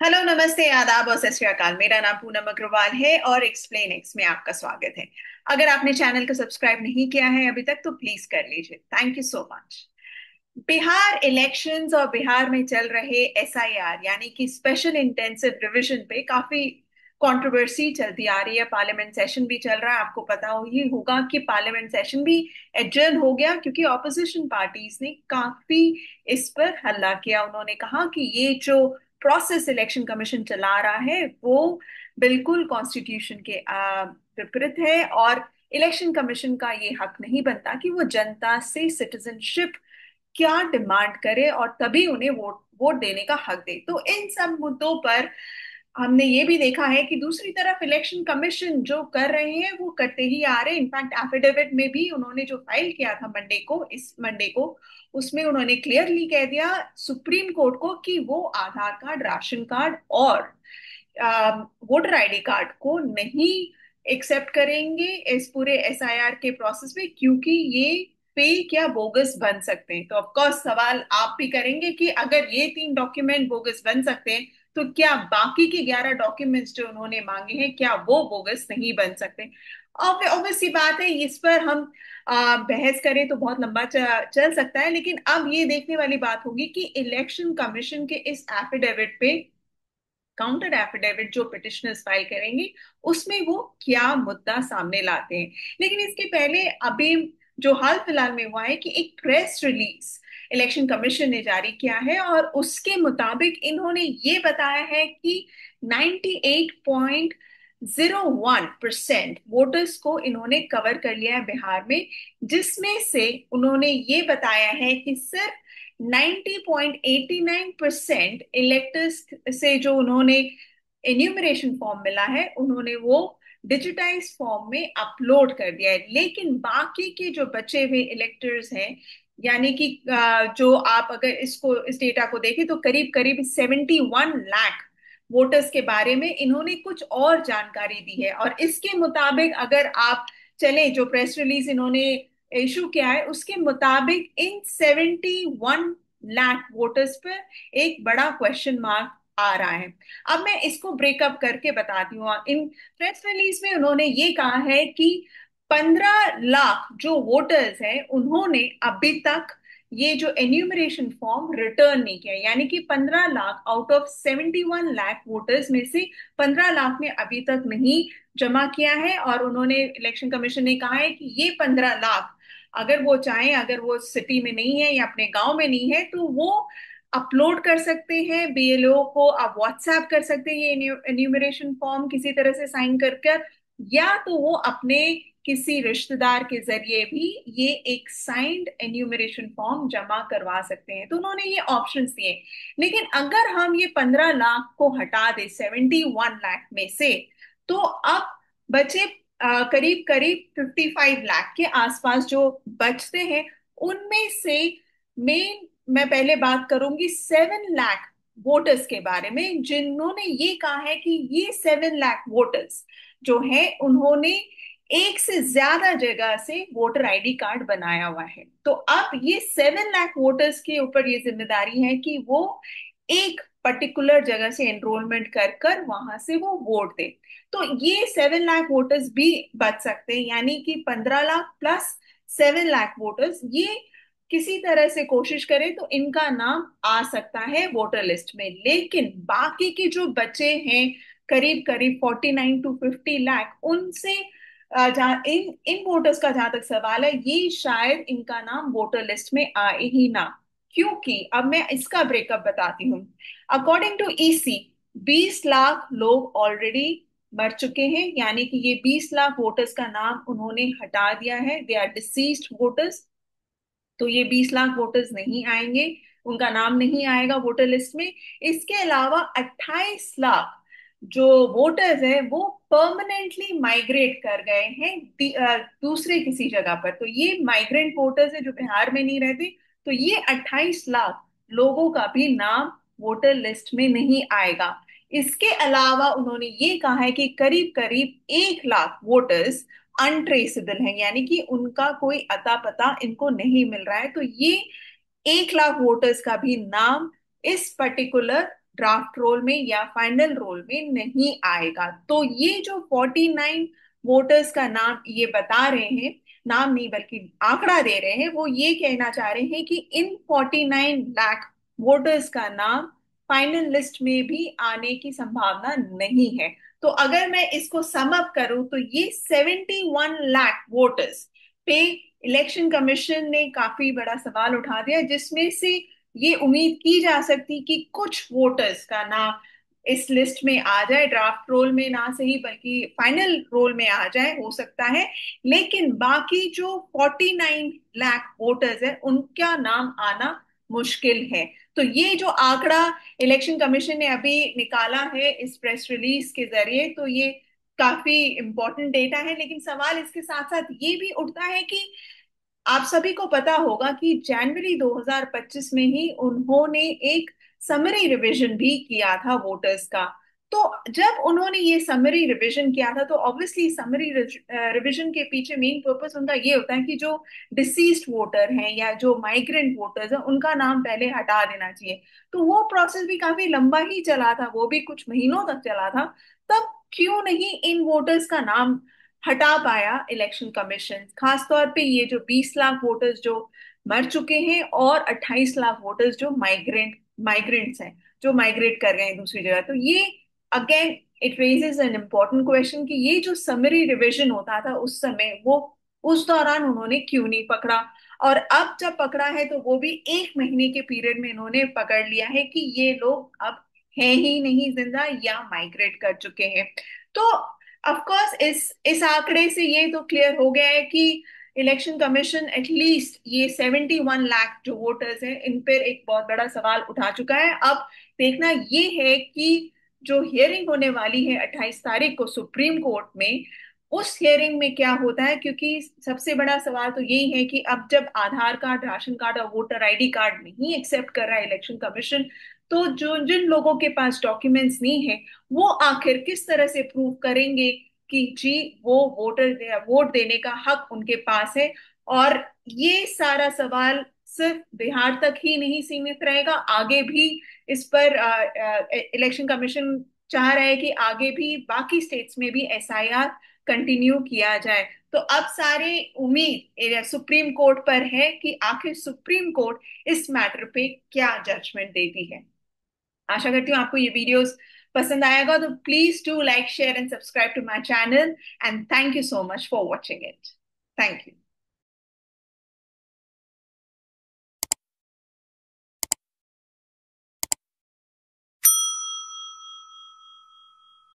Hello, नमस्ते, आदाब और सत श्री अकाल। मेरा नाम पूनम अग्रवाल है और एक्सप्लेन एक्स में आपका स्वागत है। अगर आपने चैनल को सब्सक्राइब नहीं किया है अभी तक तो प्लीज कर लीजिए। Thank you so much. Bihar elections और बिहार में चल रहे एसआईआर यानी कि स्पेशल इंटेंसिव रिवीजन पे काफी कंट्रोवर्सी चलती आ रही है। पार्लियामेंट सेशन भी चल रहा है। आपको पता हो ही होगा कि पार्लियामेंट सेशन भी एडजर्न हो गया क्योंकि ऑपोजिशन पार्टीज ने काफी इस पर हल्ला किया। उन्होंने कहा कि ये जो प्रोसेस इलेक्शन कमीशन चला रहा है वो बिल्कुल कॉन्स्टिट्यूशन के विपरीत है और इलेक्शन कमीशन का ये हक नहीं बनता कि वो जनता से सिटीजनशिप क्या डिमांड करे और तभी उन्हें वोट वोट देने का हक दे। तो इन सब मुद्दों पर हमने ये भी देखा है कि दूसरी तरफ इलेक्शन कमीशन जो कर रहे हैं वो करते ही आ रहे हैं। इनफैक्ट एफिडेविट में भी उन्होंने जो फाइल किया था मंडे को, इस मंडे को, उसमें उन्होंने क्लियरली कह दिया सुप्रीम कोर्ट को कि वो आधार कार्ड, राशन कार्ड और वोटर आईडी कार्ड को नहीं एक्सेप्ट करेंगे इस पूरे एसआईआर के प्रोसेस में, क्योंकि ये फेक या बोगस बन सकते हैं। तो ऑफ कोर्स सवाल आप भी करेंगे कि अगर ये तीन डॉक्यूमेंट बोगस बन सकते हैं तो क्या बाकी के 11 डॉक्यूमेंट्स जो उन्होंने मांगे हैं क्या वो बोगस नहीं बन सकते? ऑब्वियस सी बात है, इस पर हम बहस करें तो बहुत लंबा चल सकता है। लेकिन अब ये देखने वाली बात होगी कि इलेक्शन कमीशन के इस एफिडेविट पे, काउंटर एफिडेविट जो पिटिशनर्स फाइल करेंगे, उसमें वो क्या मुद्दा सामने लाते हैं। लेकिन इसके पहले अभी जो हाल फिलहाल में हुआ है कि एक प्रेस रिलीज इलेक्शन कमीशन ने जारी किया है और उसके मुताबिक इन्होंने ये बताया है कि 98.01% वोटर्स को इन्होंने कवर कर लिया है बिहार में, जिसमें से उन्होंने ये बताया है कि सिर्फ 90.89% इलेक्टर्स से जो उन्होंने एन्यूमरेशन फॉर्म मिला है उन्होंने वो डिजिटाइज फॉर्म में अपलोड कर दिया है। लेकिन बाकी के जो बचे हुए इलेक्टर्स हैं, यानी कि जो आप अगर इसको इस डेटा को देखें तो करीब करीब 71 लाख वोटर्स के बारे में इन्होंने कुछ और जानकारी दी है। और इसके मुताबिक अगर आप चले, जो प्रेस रिलीज इन्होंने इशू किया है उसके मुताबिक इन 71 लाख वोटर्स पर एक बड़ा क्वेश्चन मार्क आ रहा है। अब मैं इसको ब्रेकअप करके बताती हूँ। इन प्रेस रिलीज में उन्होंने ये कहा है कि 15 लाख जो वोटर्स हैं उन्होंने अभी तक ये जो एन्यूमरेशन फॉर्म रिटर्न नहीं किया, यानी कि 15 lakh out of 71 lakh voters में से 15 लाख ने अभी तक नहीं जमा किया है। और उन्होंने, इलेक्शन कमीशन ने कहा है कि ये 15 लाख अगर वो चाहें, अगर वो सिटी में नहीं है या अपने गांव में नहीं है तो वो अपलोड कर सकते हैं बीएलओ को। आप व्हाट्सएप कर सकते हैं ये एन्यूमरेशन फॉर्म किसी तरह से साइन कर कर, या तो वो अपने किसी रिश्तेदार के जरिए भी ये एक साइंड एन्यूमरेशन फॉर्म जमा करवा सकते हैं। तो उन्होंने ये ऑप्शंस दिए। लेकिन अगर हम ये 15 लाख को हटा दें 71 लाख में से, तो अब बचे करीब करीब 55 लाख के आसपास जो बचते हैं। उनमें से मेन मैं पहले बात करूंगी 7 लाख वोटर्स के बारे में, जिन्होंने ये कहा है कि ये 7 लाख वोटर्स जो है उन्होंने एक से ज्यादा जगह से वोटर आईडी कार्ड बनाया हुआ है। तो अब ये 7 लाख वोटर्स के ऊपर ये जिम्मेदारी है कि वो एक पर्टिकुलर जगह से एनरोलमेंट कर कर वहां से वो वोट दे। तो ये 7 लाख वोटर्स भी बच सकते हैं, यानी कि 15 लाख प्लस 7 लाख वोटर्स, ये किसी तरह से कोशिश करें तो इनका नाम आ सकता है वोटर लिस्ट में। लेकिन बाकी के जो बचे हैं करीब करीब 49 to 50 लाख, उनसे जहाँ इन इन वोटर्स का जहां तक सवाल है, ये शायद इनका नाम वोटर लिस्ट में आए ही ना। क्योंकि अब मैं इसका ब्रेकअप बताती हूँ। अकॉर्डिंग टू ईसी 20 लाख लोग ऑलरेडी मर चुके हैं, यानी कि ये 20 लाख वोटर्स का नाम उन्होंने हटा दिया है। They are deceased voters. तो ये 20 लाख वोटर्स नहीं आएंगे, उनका नाम नहीं आएगा वोटर लिस्ट में। इसके अलावा 28 लाख जो वोटर्स है वो परमानेंटली माइग्रेट कर गए हैं दूसरे किसी जगह पर। तो ये माइग्रेंट वोटर्स है जो बिहार में नहीं रहते। तो ये 28 लाख लोगों का भी नाम वोटर लिस्ट में नहीं आएगा। इसके अलावा उन्होंने ये कहा है कि करीब करीब 1 लाख वोटर्स अनट्रेसेबल हैं, यानी कि उनका कोई अता पता इनको नहीं मिल रहा है। तो ये 1 लाख वोटर्स का भी नाम इस पर्टिकुलर ड्राफ्ट रोल में या फाइनल रोल में नहीं आएगा। तो ये जो 49 वोटर्स का नाम ये बता रहे हैं, नाम नहीं बल्कि आंकड़ा दे रहे हैं, वो ये कहना चाह रहे हैं कि इन 49 लाख वोटर्स का नाम फाइनल लिस्ट में भी आने की संभावना नहीं है। तो अगर मैं इसको सम अप करूं तो ये 71 लाख वोटर्स पे इलेक्शन कमीशन ने काफी बड़ा सवाल उठा दिया, जिसमें से ये उम्मीद की जा सकती कि कुछ वोटर्स का नाम इस लिस्ट में आ जाए, ड्राफ्ट रोल में ना सही बल्कि फाइनल रोल में आ जाए, हो सकता है। लेकिन बाकी जो 49 लाख वोटर्स है उनका नाम आना मुश्किल है। तो ये जो आंकड़ा इलेक्शन कमीशन ने अभी निकाला है इस प्रेस रिलीज के जरिए, तो ये काफी इंपॉर्टेंट डेटा है। लेकिन सवाल इसके साथ साथ ये भी उठता है कि आप सभी को पता होगा कि जनवरी 2025 में ही उन्होंने एक समरी रिवीजन भी किया था वोटर्स का। तो जब उन्होंने ये समरी रिवीजन किया था तो ऑब्वियसली समरी रिवीजन के पीछे मेन पर्पस उनका ये होता है कि जो डिसीज्ड वोटर हैं या जो माइग्रेंट वोटर्स हैं उनका नाम पहले हटा देना चाहिए। तो वो प्रोसेस भी काफी लंबा ही चला था, वो भी कुछ महीनों तक चला था। तब क्यों नहीं इन वोटर्स का नाम हटा पाया इलेक्शन कमीशन, खासतौर पे ये जो 20 लाख वोटर्स जो मर चुके हैं और 28 लाख वोटर्स जो माइग्रेंट्स हैं, जो माइग्रेट कर गए हैं दूसरी जगह। तो ये again it raises an important question कि ये जो समरी रिवीजन होता था उस समय, वो उस दौरान उन्होंने क्यों नहीं पकड़ा, और अब जब पकड़ा है तो वो भी 1 महीने के पीरियड में इन्होंने पकड़ लिया है कि ये लोग अब हैं ही नहीं जिंदा या माइग्रेट कर चुके हैं। तो ऑफ कोर्स इस आंकड़े से ये तो क्लियर हो गया है कि इलेक्शन कमीशन एटलीस्ट ये 71 लाख जो वोटर्स हैं इन पर एक बहुत बड़ा सवाल उठा चुका है। अब देखना ये है कि जो हियरिंग होने वाली है 28 तारीख को सुप्रीम कोर्ट में, उस हियरिंग में क्या होता है। क्योंकि सबसे बड़ा सवाल तो यही है कि अब जब आधार कार्ड, राशन कार्ड और वोटर आईडी कार्ड नहीं एक्सेप्ट कर रहा है इलेक्शन कमीशन, तो जो जिन लोगों के पास डॉक्यूमेंट्स नहीं है वो आखिर किस तरह से प्रूव करेंगे कि जी वो वोट देने का हक उनके पास है। और ये सारा सवाल सिर्फ बिहार तक ही नहीं सीमित रहेगा, आगे भी इस पर इलेक्शन कमीशन चाह रहा है कि आगे भी बाकी स्टेट्स में भी एसआईआर कंटिन्यू किया जाए। तो अब सारे उम्मीद सुप्रीम कोर्ट पर है कि आखिर सुप्रीम कोर्ट इस मैटर पे क्या जजमेंट देती है। आशा करती हूँ आपको ये वीडियोस पसंद आएगा, तो please do like share and subscribe to my channel, and thank you so much for watching it. Thank you.